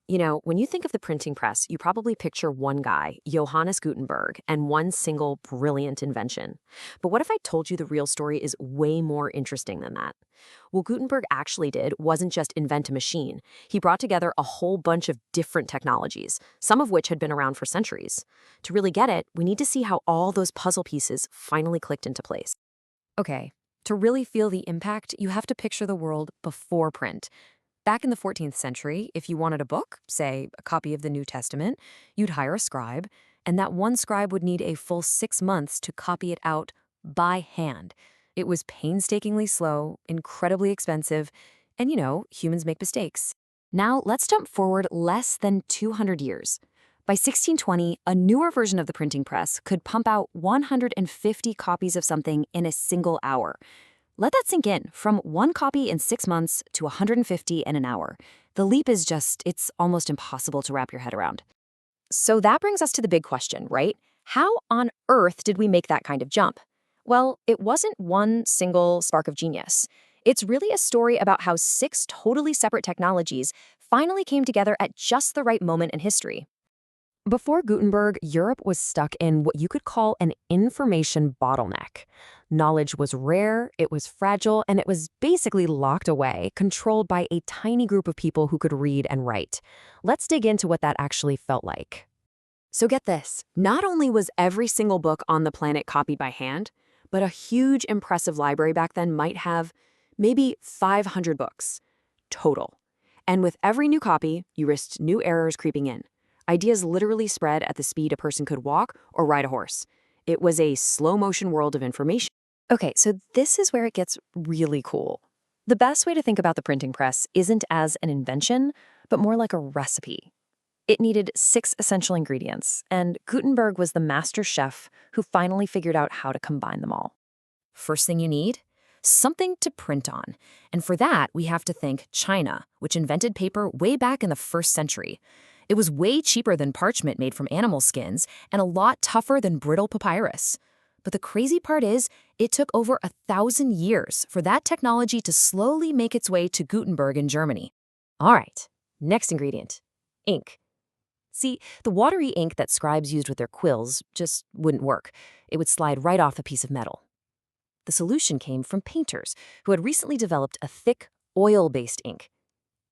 When you think of the printing press, you probably picture one guy, Johannes Gutenberg, and one single brilliant invention. But what if I told you the real story is way more interesting than that? What Gutenberg actually did wasn't just invent a machine. He brought together a whole bunch of different technologies, some of which had been around for centuries. To really get it, we need to see how all those puzzle pieces finally clicked into place. Okay, to really feel the impact, you have to picture the world before print. Back in the 14th century, if you wanted a book, say a copy of the New Testament, you'd hire a scribe, and that one scribe would need a full 6 months to copy it out by hand. It was painstakingly slow, incredibly expensive, and humans make mistakes. Now, let's jump forward less than 200 years. By 1620, a newer version of the printing press could pump out 150 copies of something in a single hour. Let that sink in, from one copy in 6 months to 150 in an hour. The leap is it's almost impossible to wrap your head around. So that brings us to the big question, right? How on earth did we make that kind of jump? Well, it wasn't one single spark of genius. It's really a story about how 6 totally separate technologies finally came together at just the right moment in history. Before Gutenberg, Europe was stuck in what you could call an information bottleneck. Knowledge was rare, it was fragile, and it was basically locked away, controlled by a tiny group of people who could read and write. Let's dig into what that actually felt like. So get this, not only was every single book on the planet copied by hand, but a huge, impressive library back then might have maybe 500 books total. And with every new copy, you risked new errors creeping in. Ideas literally spread at the speed a person could walk or ride a horse. It was a slow-motion world of information. Okay, so this is where it gets really cool. The best way to think about the printing press isn't as an invention, but more like a recipe. It needed 6 essential ingredients, and Gutenberg was the master chef who finally figured out how to combine them all. First thing you need? Something to print on. And for that, we have to thank China, which invented paper way back in the 1st century. It was way cheaper than parchment made from animal skins and a lot tougher than brittle papyrus. But the crazy part is, it took over 1,000 years for that technology to slowly make its way to Gutenberg in Germany. All right, next ingredient, ink. See, the watery ink that scribes used with their quills just wouldn't work. It would slide right off a piece of metal. The solution came from painters who had recently developed a thick, oil-based ink.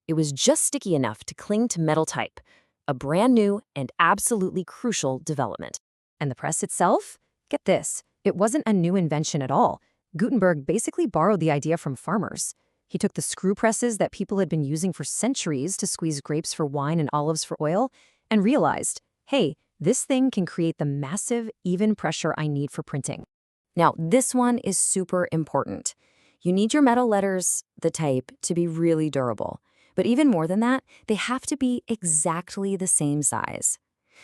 It was just sticky enough to cling to metal type, a brand new and absolutely crucial development. And the press itself? Get this, it wasn't a new invention at all. Gutenberg basically borrowed the idea from farmers. He took the screw presses that people had been using for centuries to squeeze grapes for wine and olives for oil, and realized, hey, this thing can create the massive, even pressure I need for printing. Now, this one is super important. You need your metal letters, the type, to be really durable. But even more than that, they have to be exactly the same size.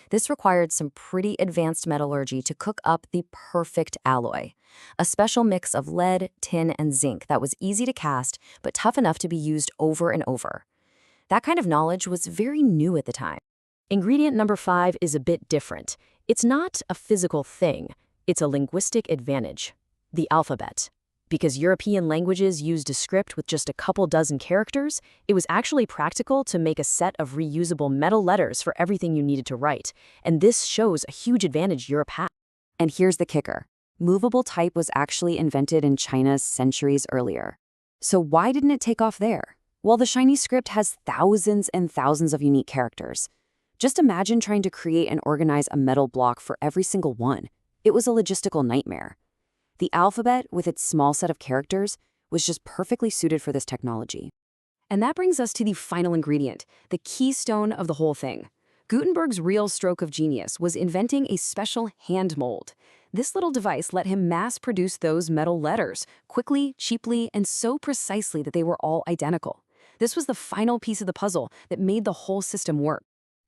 This required some pretty advanced metallurgy to cook up the perfect alloy, a special mix of lead, tin, and zinc that was easy to cast but tough enough to be used over and over. That kind of knowledge was very new at the time. Ingredient number 5 is a bit different. It's not a physical thing, it's a linguistic advantage, the alphabet. Because European languages used a script with just a couple dozen characters, it was actually practical to make a set of reusable metal letters for everything you needed to write, and this shows a huge advantage Europe had. And here's the kicker. Movable type was actually invented in China centuries earlier. So why didn't it take off there? Well, the Chinese script has thousands and thousands of unique characters. Just imagine trying to create and organize a metal block for every single one. It was a logistical nightmare. The alphabet, with its small set of characters, was just perfectly suited for this technology. And that brings us to the final ingredient, the keystone of the whole thing. Gutenberg's real stroke of genius was inventing a special hand mold. This little device let him mass-produce those metal letters, quickly, cheaply, and so precisely that they were all identical. This was the final piece of the puzzle that made the whole system work.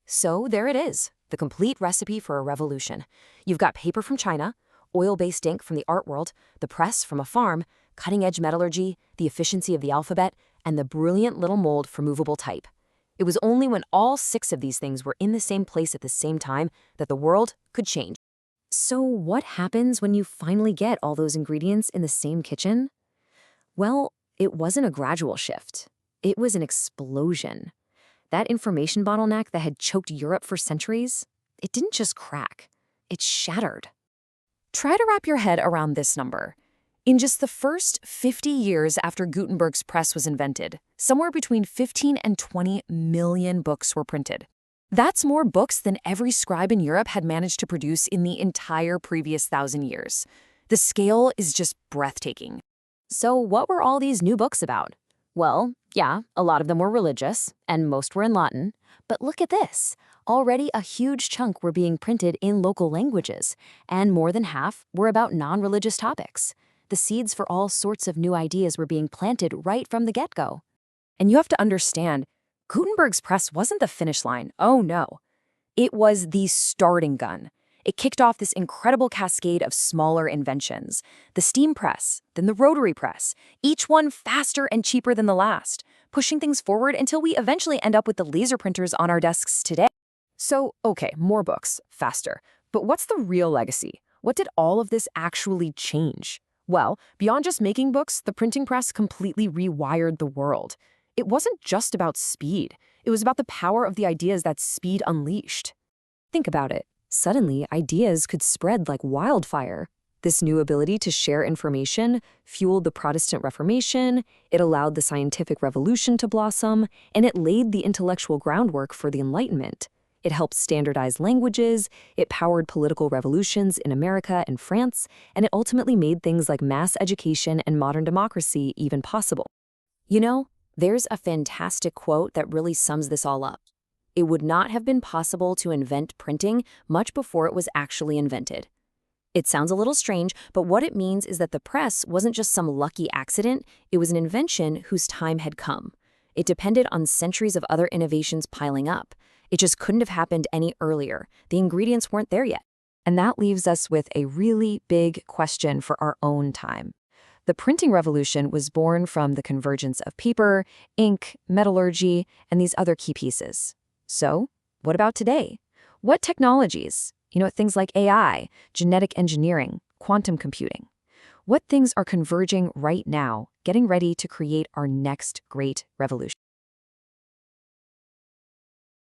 So there it is, the complete recipe for a revolution. You've got paper from China, oil-based ink from the art world, the press from a farm, cutting-edge metallurgy, the efficiency of the alphabet, and the brilliant little mold for movable type. It was only when all 6 of these things were in the same place at the same time that the world could change. So what happens when you finally get all those ingredients in the same kitchen? Well, it wasn't a gradual shift. It was an explosion. That information bottleneck that had choked Europe for centuries, it didn't just crack, it shattered. Try to wrap your head around this number. In just the first 50 years after Gutenberg's press was invented, somewhere between 15 and 20 million books were printed. That's more books than every scribe in Europe had managed to produce in the entire previous 1,000 years. The scale is just breathtaking. So what were all these new books about? Well, yeah, a lot of them were religious, and most were in Latin. But look at this. Already a huge chunk were being printed in local languages, and more than half were about non-religious topics. The seeds for all sorts of new ideas were being planted right from the get-go. And you have to understand, Gutenberg's press wasn't the finish line. Oh no. It was the starting gun. It kicked off this incredible cascade of smaller inventions. The steam press, then the rotary press, each one faster and cheaper than the last, pushing things forward until we eventually end up with the laser printers on our desks today. So, okay, more books, faster. But what's the real legacy? What did all of this actually change? Well, beyond just making books, the printing press completely rewired the world. It wasn't just about speed. It was about the power of the ideas that speed unleashed. Think about it. Suddenly, ideas could spread like wildfire. This new ability to share information fueled the Protestant Reformation, it allowed the scientific revolution to blossom, and it laid the intellectual groundwork for the Enlightenment. It helped standardize languages, it powered political revolutions in America and France, and it ultimately made things like mass education and modern democracy even possible. You know, there's a fantastic quote that really sums this all up. It would not have been possible to invent printing much before it was actually invented. It sounds a little strange, but what it means is that the press wasn't just some lucky accident, it was an invention whose time had come. It depended on centuries of other innovations piling up. It just couldn't have happened any earlier. The ingredients weren't there yet. And that leaves us with a really big question for our own time. The printing revolution was born from the convergence of paper, ink, metallurgy, and these other key pieces. So, what about today? What technologies? Things like AI, genetic engineering, quantum computing. What things are converging right now, getting ready to create our next great revolution?